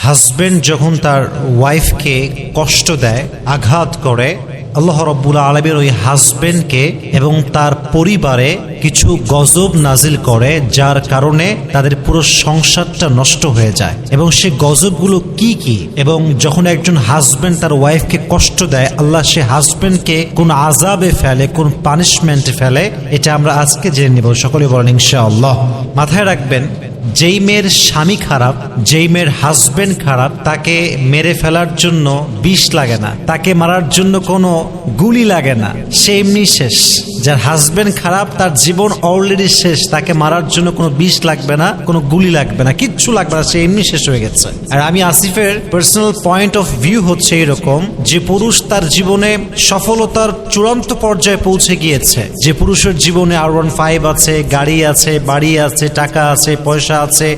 Husband যখন তার ওয়াইফকে কষ্ট দেয়, আঘাত করে, আল্লাহ রাব্বুল আলামিন ওই হাজবেন্ডকে এবং তার পরিবারে কিছু গজব নাজিল করে, যার কারণে তাদের পুরো সংসারটা নষ্ট হয়ে যায়। এবং সে গজবগুলো কি কি, এবং যখন একজন হাজবেন্ড তার ওয়াইফকে কষ্ট দেয়, আল্লাহ সে হাজবেন্ডকে কোন আযাবে ফেলে, কোন পানিশমেন্টে ফেলে, এটা আমরা আজকে জেনে নেব। সকলে বলেন ইনশাআল্লাহ। মাথায় রাখবেন, যেই মেয়ের স্বামী খারাপ, যেই মেয়ের হাজবেন্ড খারাপ, তাকে মেরে ফেলার জন্য বিষ লাগে না, তাকে মারার জন্য কোনো গুলি লাগে না, সে এমনি শেষ। যার হাজবেন্ড খারাপ, তার জীবন অলরেডি শেষ, তাকে মারার জন্য কোনো বিষ লাগবে না, কোনো গুলি লাগবে না, কিচ্ছু লাগবে না, সে এমনি শেষ হয়ে গেছে। আর আমি আসিফের পার্সোনাল পয়েন্ট অফ ভিউ হচ্ছে এরকম, যে পুরুষ তার জীবনে সফলতার চূড়ান্ত পর্যায়ে পৌঁছে গিয়েছে, যে পুরুষের জীবনে R15 আছে, গাড়ি আছে, বাড়ি আছে, টাকা আছে, পয়সা আছে,